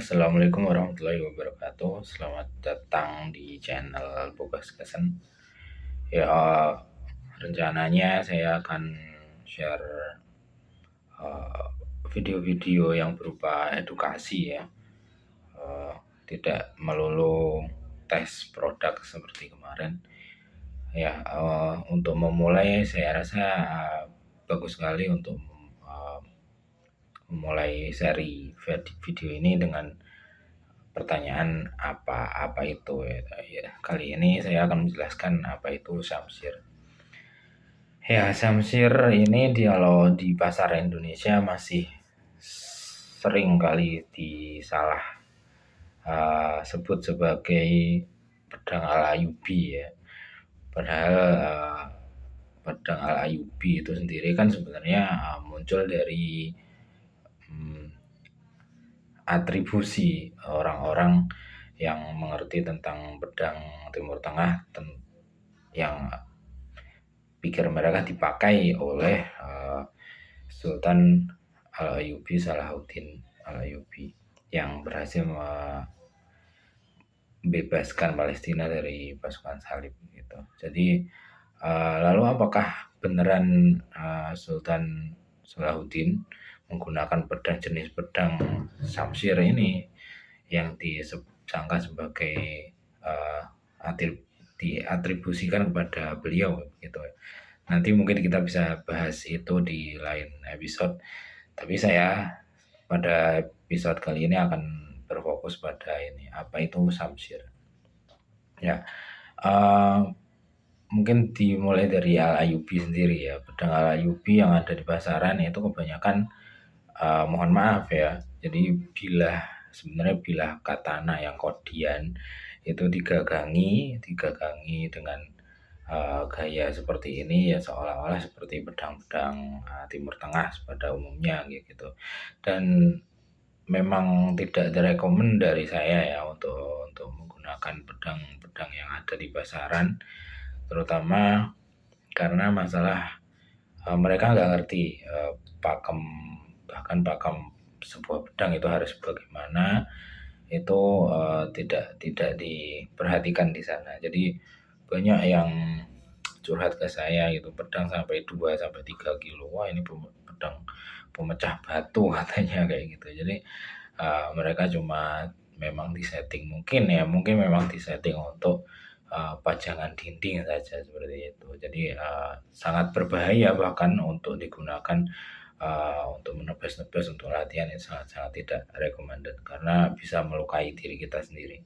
Assalamualaikum warahmatullahi wabarakatuh. Selamat datang di channel Bogas Kesen. Ya, rencananya saya akan share video-video yang berupa edukasi ya. Tidak melulu tes produk seperti kemarin. Ya, untuk memulai saya rasa bagus sekali untuk memulai seri video ini dengan pertanyaan apa itu ya. Kali ini saya akan menjelaskan apa itu samsir. Ya, samsir ini kalau di pasar Indonesia masih sering kali disalah sebut sebagai pedang Al-Ayyubi ya. Padahal pedang Al-Ayyubi itu sendiri kan sebenarnya muncul dari atribusi orang-orang yang mengerti tentang pedang Timur Tengah yang pikir mereka dipakai oleh Sultan Al-Ayyubi Salahuddin Al-Ayyubi yang berhasil membebaskan Palestina dari pasukan salib gitu. Jadi lalu apakah beneran Sultan Salahuddin menggunakan jenis pedang samsir ini yang disangka sebagai diatribusikan kepada beliau gitu. Nanti mungkin kita bisa bahas itu di lain episode. Tapi saya pada episode kali ini akan berfokus pada ini, apa itu samsir. Ya, mungkin dimulai dari Al-Ayyubi sendiri ya. Pedang Al-Ayyubi yang ada di pasaran itu kebanyakan mohon maaf ya, jadi sebenarnya bilah katana yang kodian itu digagangi dengan gaya seperti ini ya, seolah-olah seperti pedang-pedang Timur Tengah pada umumnya gitu. Dan memang tidak direkomend dari saya ya untuk menggunakan pedang-pedang yang ada di pasaran, terutama karena masalah mereka nggak ngerti pakem sebuah pedang itu harus bagaimana, itu tidak diperhatikan di sana. Jadi banyak yang curhat ke saya gitu, pedang sampai 2-3 kilo, wah ini pedang pemecah batu katanya kayak gitu. Jadi mereka cuma memang disetting, mungkin memang disetting untuk pajangan dinding saja seperti itu. Jadi sangat berbahaya bahkan untuk digunakan untuk menebas-nebas untuk latihan, itu sangat tidak recommended karena bisa melukai diri kita sendiri,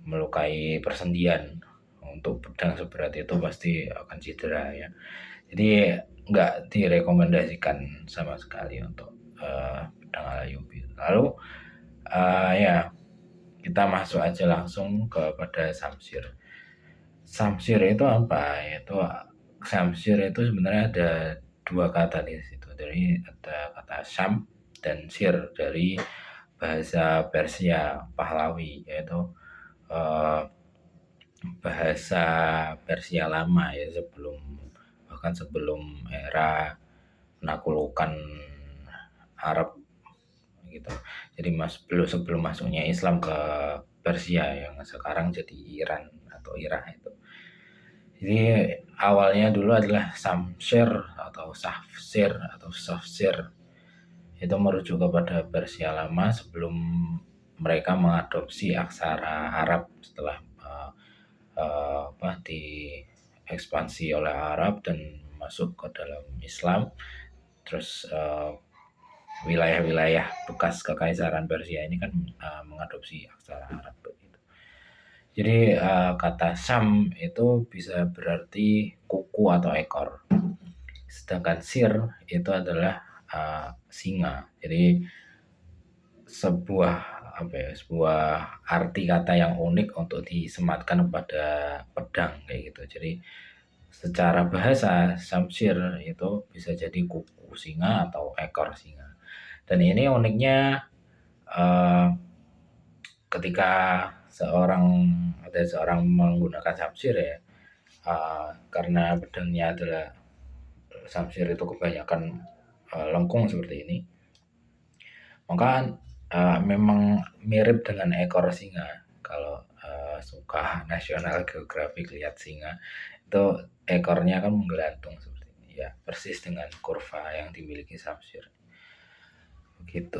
melukai persendian. Untuk pedang seberat itu pasti akan cedera ya. Jadi nggak direkomendasikan sama sekali untuk pedang Al-Ayyubi. Lalu ya kita masuk aja langsung kepada samsir. Samsir itu apa? Samsir itu sebenarnya ada dua kata di situ. Dari ada kata Syam dan Sir dari bahasa Persia Pahlawi, yaitu bahasa Persia lama ya, bahkan sebelum era penaklukan Arab gitu. Jadi sebelum masuknya Islam ke Persia yang sekarang jadi Iran atau Irak itu. Jadi awalnya dulu adalah samsir atau safsir atau safsir. Itu merujuk kepada Persia lama sebelum mereka mengadopsi aksara Arab setelah diekspansi oleh Arab dan masuk ke dalam Islam. Terus wilayah-wilayah bekas kekaisaran Persia ini kan mengadopsi aksara Arab begitu. Jadi kata Syam itu bisa berarti kuku atau ekor, sedangkan Sir itu adalah singa. Jadi sebuah arti kata yang unik untuk disematkan kepada pedang kayak gitu. Jadi secara bahasa samsir itu bisa jadi kuku singa atau ekor singa. Dan ini uniknya ketika ada seorang menggunakan samsir ya, karena pedangnya adalah samsir itu kebanyakan lengkung seperti ini, maka memang mirip dengan ekor singa. Kalau suka National Geographic lihat singa, itu ekornya kan menggelantung seperti ini. Ya, persis dengan kurva yang dimiliki Samsir. Begitu.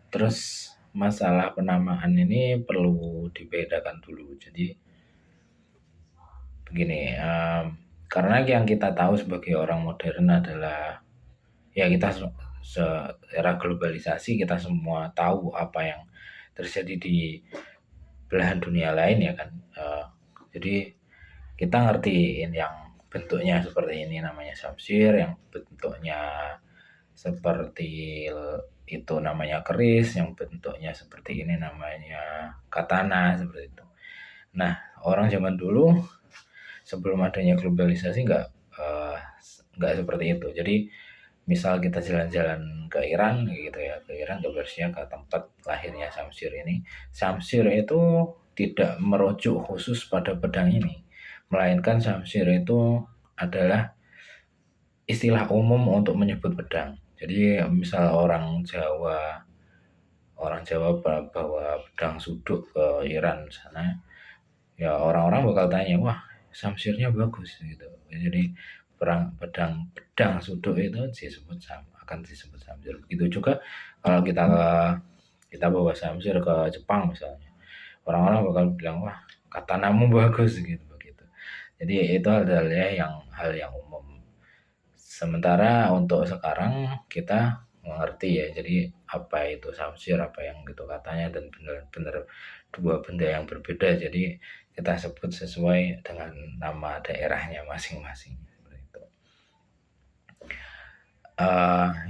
Terus masalah penamaan ini perlu dibedakan dulu. Jadi begini, karena yang kita tahu sebagai orang modern adalah ya kita era globalisasi, kita semua tahu apa yang terjadi di belahan dunia lain ya kan. Jadi kita ngertiin yang bentuknya seperti ini namanya Samsir, yang bentuknya seperti itu namanya keris, yang bentuknya seperti ini namanya katana, seperti itu. Nah, orang zaman dulu sebelum adanya globalisasi nggak seperti itu. Jadi misal kita jalan-jalan ke Iran gitu ya, ke Iran, ke Persia, ke tempat lahirnya Samsir ini. Samsir itu tidak merujuk khusus pada pedang ini, melainkan Samsir itu adalah istilah umum untuk menyebut pedang. Jadi misal orang Jawa bawa pedang suduk ke Iran sana, ya orang-orang bakal tanya, wah Samsirnya bagus gitu. Jadi pedang suduk itu akan disebut Samsir. Begitu juga kalau kita bawa Samsir ke Jepang misalnya, orang-orang bakal bilang, wah katanamu bagus gitu begitu. Jadi itu adalah hal yang umum. Sementara untuk sekarang kita mengerti ya, jadi apa itu Samsir, apa yang gitu katanya, dan benar-benar dua benda yang berbeda. Jadi kita sebut sesuai dengan nama daerahnya masing-masing. Seperti itu.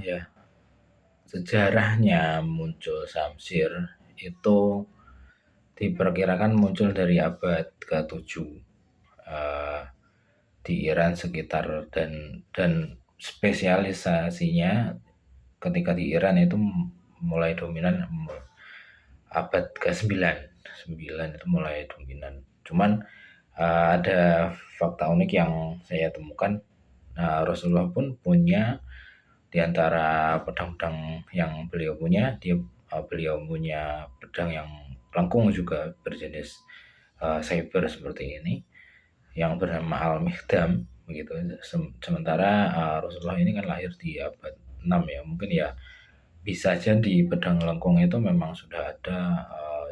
Ya, sejarahnya muncul Samsir itu diperkirakan muncul dari abad ke-7 di Iran sekitar, dan spesialisasinya ketika di Iran itu mulai dominan abad ke-9 itu mulai dominan. Cuman ada fakta unik yang saya temukan. Rasulullah pun punya, di antara pedang-pedang yang beliau punya, beliau punya pedang yang lengkung juga berjenis saber seperti ini, yang bernama Al-Mikdam begitu. Sementara Rasulullah ini kan lahir di abad 6 ya, mungkin ya bisa jadi pedang lengkung itu memang sudah ada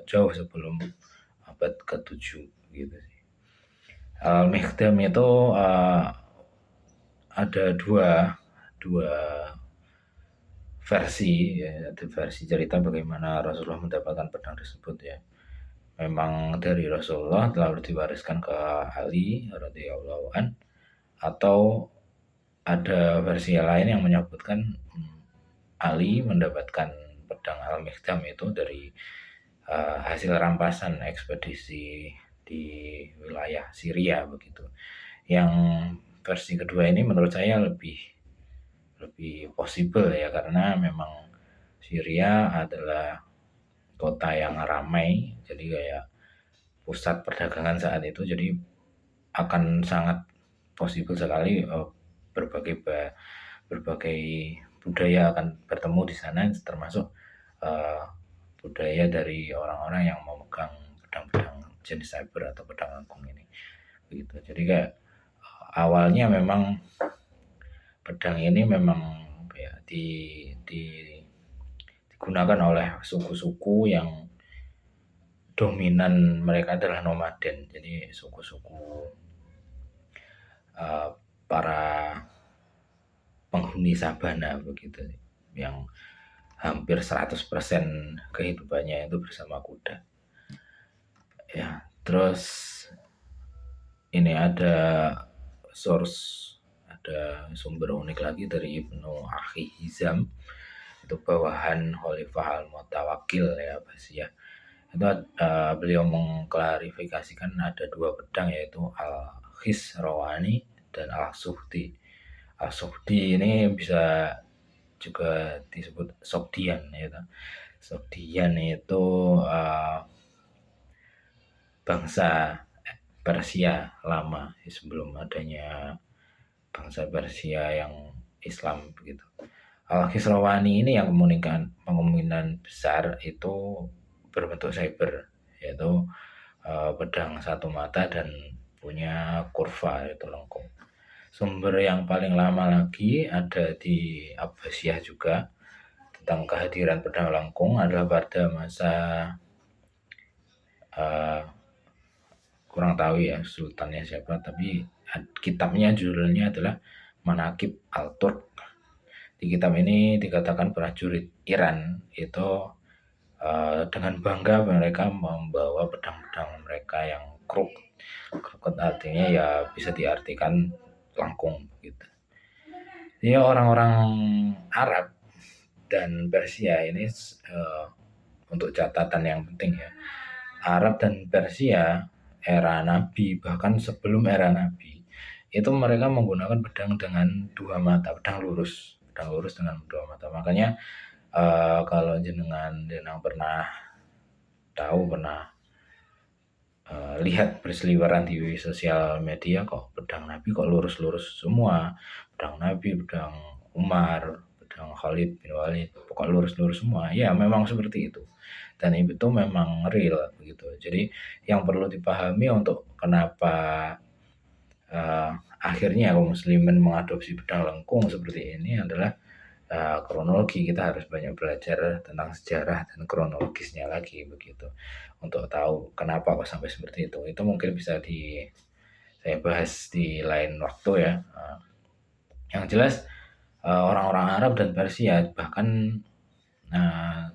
jauh sebelum abad ke-7 gitu sih. Al-Mikdam itu ada dua versi ya, ada versi cerita bagaimana Rasulullah mendapatkan pedang tersebut ya. Memang dari Rasulullah lalu diwariskan ke Ali radhiyallahu an, atau ada versi lain yang menyebutkan Ali mendapatkan pedang Al-Mikdam itu dari hasil rampasan ekspedisi di wilayah Syria begitu. Yang versi kedua ini menurut saya lebih possible ya, karena memang Syria adalah kota yang ramai, jadi kayak pusat perdagangan saat itu, jadi akan sangat possible sekali berbagai budaya akan bertemu di sana, termasuk budaya dari orang-orang yang memegang pedang-pedang jenis saber atau pedang lengkung ini begitu. Jadi kayak awalnya memang pedang ini memang ya digunakan oleh suku-suku yang dominan mereka adalah nomaden. Jadi suku-suku para penghuni sabana begitu, yang hampir 100% kehidupannya itu bersama kuda. Ya, terus ini ada sumber unik lagi dari Ibnu Akhi Hizam, itu bawahan Khalifah Al-Mutawakkil ya Basiyah. Itu beliau mengklarifikasikan ada dua pedang, yaitu Al-Khisrawani dan Al-Suhdi. Al-Suhdi ini bisa juga disebut Sogdian ya. Sogdian itu bangsa Persia lama sebelum adanya bangsa Persia yang Islam begitu. Al-Khosrowani ini yang kemungkinan besar itu berbentuk cyber, yaitu pedang satu mata dan punya kurva, itu lengkung. Sumber yang paling lama lagi ada di Abbasiyah juga tentang kehadiran pedang lengkung adalah pada masa kurang tahu ya sultannya siapa, tapi kitabnya judulnya adalah Manaqib Al-Turk. Di kitab ini dikatakan prajurit Iran itu dengan bangga mereka membawa pedang-pedang mereka yang kruk. Kruk artinya ya bisa diartikan langkung gitu. Jadi orang-orang Arab dan Persia ini untuk catatan yang penting ya. Arab dan Persia era Nabi, bahkan sebelum era Nabi, itu mereka menggunakan pedang dengan dua mata, pedang lurus dengan dua mata. Makanya kalau jenengan pernah lihat berseliweran di sosial media, kok pedang Nabi kok lurus-lurus semua, pedang Nabi, pedang Umar, pedang Khalid bin Walid, pokok lurus-lurus semua. Ya memang seperti itu, dan itu memang real begitu. Jadi yang perlu dipahami untuk kenapa akhirnya kaum muslimin mengadopsi pedang lengkung seperti ini adalah kronologi. Kita harus banyak belajar tentang sejarah dan kronologisnya lagi begitu, untuk tahu kenapa kok sampai seperti itu. Itu mungkin bisa saya bahas di lain waktu ya. Yang jelas orang-orang Arab dan Persia bahkan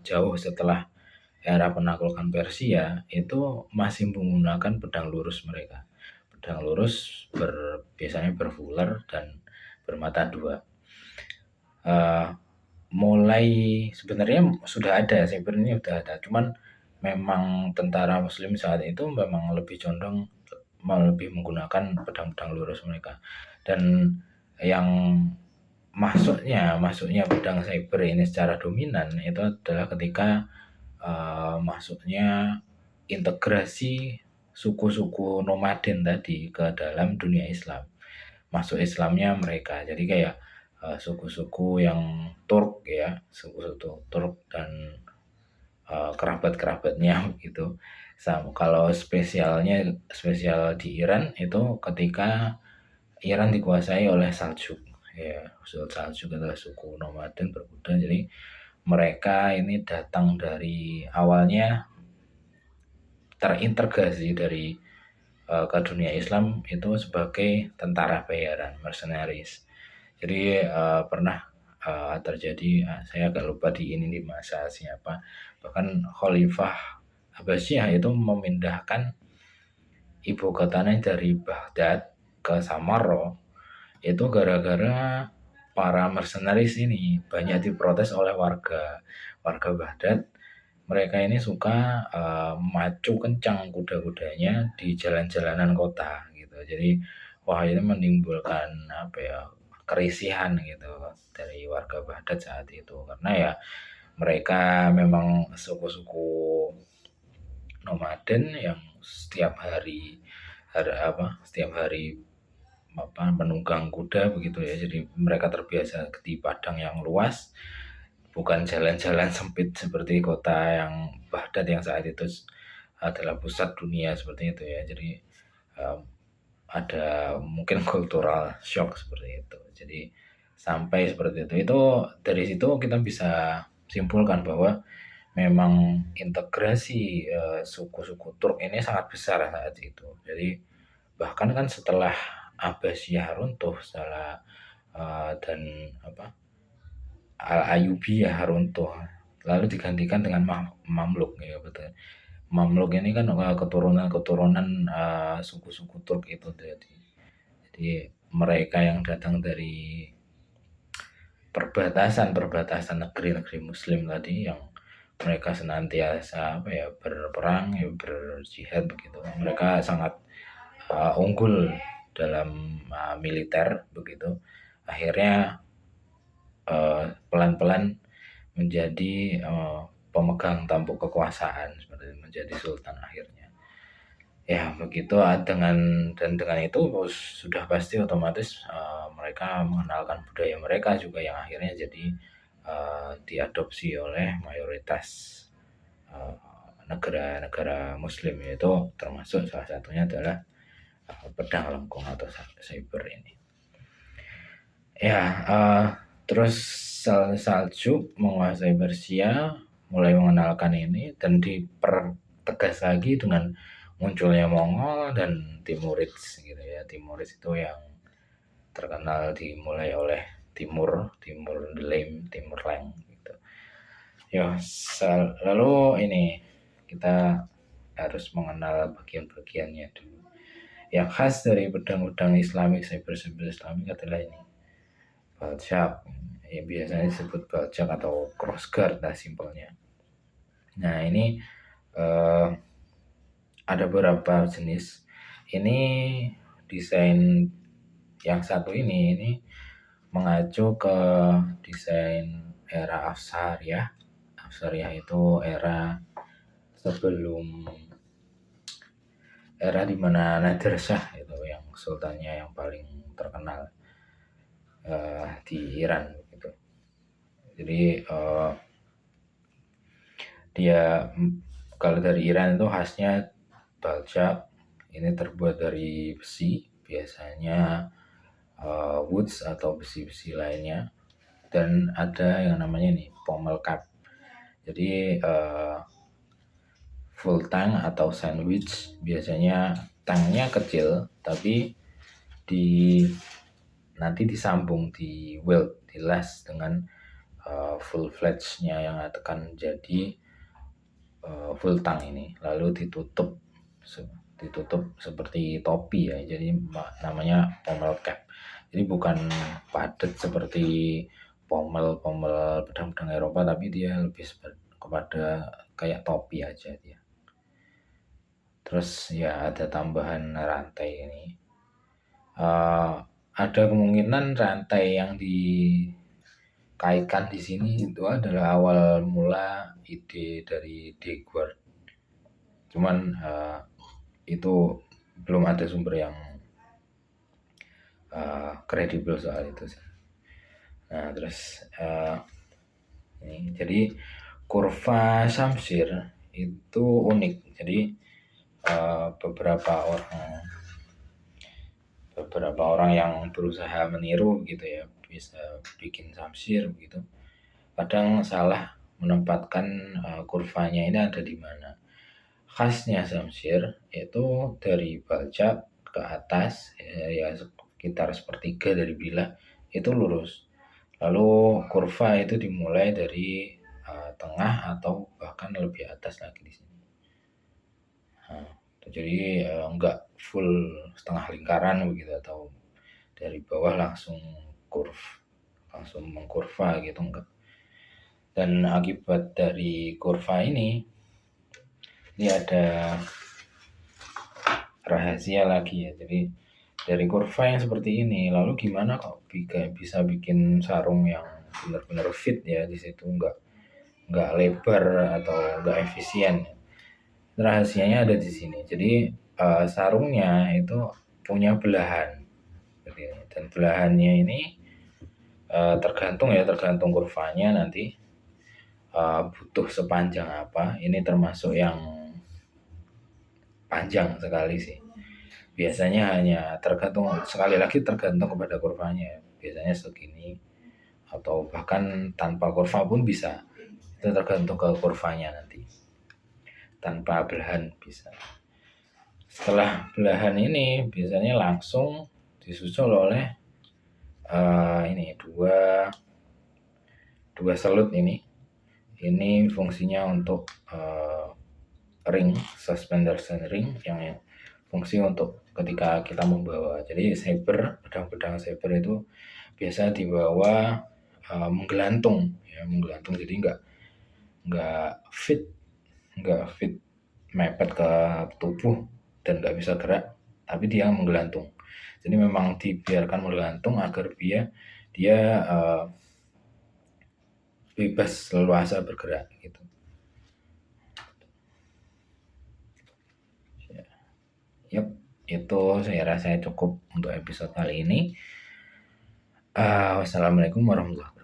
jauh setelah era penaklukan Persia itu masih menggunakan pedang lurus mereka. Pedang lurus biasanya berfular dan bermata dua. Mulai sebenarnya sudah ada, sebenarnya sudah ada, cuman memang tentara muslim saat itu memang lebih condong lebih menggunakan pedang-pedang lurus mereka. Dan yang masuknya pedang cyber ini secara dominan itu adalah ketika masuknya integrasi suku-suku nomaden tadi ke dalam dunia Islam. Masuk Islamnya mereka, jadi kayak suku-suku yang Turk ya, suku-suku Turk dan kerabat-kerabatnya gitu. Kalau spesial di Iran itu ketika Iran dikuasai oleh Saljuk ya. Saljuk adalah suku nomaden berkuda, jadi mereka ini datang dari awalnya terintegrasi dari ke dunia Islam itu sebagai tentara bayaran, mercenaries. Jadi pernah terjadi, saya agak lupa di masa siapa, bahkan Khalifah Abbasiyah itu memindahkan ibu kotanya dari Baghdad ke Samarra itu gara-gara para mercenaries ini banyak diprotes oleh warga Baghdad. Mereka ini suka macu kencang kuda-kudanya di jalan-jalanan kota gitu. Jadi wah, ini menimbulkan kerisihan gitu dari warga Baghdad saat itu, karena ya mereka memang suku-suku nomaden yang setiap hari menunggang kuda begitu ya. Jadi mereka terbiasa di padang yang luas, bukan jalan-jalan sempit seperti kota yang Baghdad yang saat itu adalah pusat dunia seperti itu ya. Jadi ada mungkin cultural shock seperti itu. Jadi sampai seperti itu. Itu dari situ kita bisa simpulkan bahwa memang integrasi suku-suku Turk ini sangat besar saat itu. Jadi bahkan kan setelah Abbasiyah runtuh dan Al-Ayyubiyah runtuh, lalu digantikan dengan Mamluk ya, betul. Mamluk ini kan keturunan suku-suku Turk itu tadi. Jadi mereka yang datang dari perbatasan negeri-negeri Muslim tadi, yang mereka senantiasa berperang ya, berjihad begitu. Mereka sangat unggul dalam militer begitu. Akhirnya pelan-pelan menjadi pemegang tampuk kekuasaan, seperti menjadi sultan akhirnya. Ya begitu. Dengan itu sudah pasti otomatis mereka mengenalkan budaya mereka juga, yang akhirnya jadi diadopsi oleh mayoritas negara-negara Muslim, yaitu termasuk salah satunya adalah pedang lengkung atau saber ini. Ya, terus Saljuk menguasai Persia, mulai mengenalkan ini dan dipertegas lagi dengan munculnya Mongol dan Timurids gitu ya. Timurids itu yang terkenal dimulai oleh Timur Delem, Timur Leng gitu. Ya, lalu ini kita harus mengenal bagian-bagiannya dulu. Yang khas dari pedang-pedang Islamik, saber Islamik adalah ini, balcak, yang biasanya disebut balcak atau crossguard lah simpelnya. Nah ini ada beberapa jenis. Ini desain yang satu ini mengacu ke desain era Afsariyah. Afsariyah itu era sebelum era dimana Nadir Shah itu yang sultannya yang paling terkenal di Iran gitu. Jadi dia kalau dari Iran itu khasnya balcak, ini terbuat dari besi, biasanya woods atau besi-besi lainnya, dan ada yang namanya nih pommel cap. Jadi full tank atau sandwich, biasanya tanknya kecil tapi nanti disambung, di weld, dilas dengan full fledge-nya yang akan jadi full tank ini, lalu ditutup seperti topi ya, jadi namanya pommel cap. Jadi bukan padat seperti pommel pedang-pedang Eropa, tapi dia lebih kepada kayak topi aja dia. Terus ya ada tambahan rantai ini. Ada kemungkinan rantai yang dikaitkan di sini itu adalah awal mula ide dari Deguard. Cuman itu belum ada sumber yang kredibel soal itu sih. Nah terus ini jadi kurva Shamsir itu unik. Jadi beberapa orang yang berusaha meniru gitu ya, bisa bikin Shamsir gitu, kadang salah menempatkan kurvanya ini ada di mana. Khasnya Shamsir itu dari balcak ke atas ya sekitar sepertiga dari bilah itu lurus, lalu kurva itu dimulai dari tengah atau bahkan lebih atas lagi di sini. Jadi enggak full setengah lingkaran begitu atau dari bawah langsung mengkurva gitu, enggak. Dan akibat dari kurva ini ada rahasia lagi ya. Jadi dari kurva yang seperti ini, lalu gimana kok bisa bikin sarung yang benar-benar fit ya di situ, enggak lebar atau enggak efisien. Rahasianya ada di sini. Jadi sarungnya itu punya belahan, dan belahannya ini tergantung kurvanya nanti butuh sepanjang apa. Ini termasuk yang panjang sekali sih. Biasanya hanya tergantung kepada kurvanya. Biasanya segini atau bahkan tanpa kurva pun bisa. Itu tergantung ke kurvanya nanti. Tanpa belahan bisa. Setelah belahan ini biasanya langsung disusul oleh ini dua selut ini. Ini fungsinya untuk ring, suspender ring, yang fungsi untuk ketika kita membawa. Jadi pedang-pedang saber itu biasa dibawa menggelantung ya, jadi enggak fit mepet ke tubuh dan nggak bisa gerak, tapi dia menggelantung. Jadi memang dibiarkan menggelantung agar dia bebas leluasa bergerak gitu. Yap, itu saya rasa cukup untuk episode kali ini. Wassalamualaikum warahmatullahi wabarakatuh.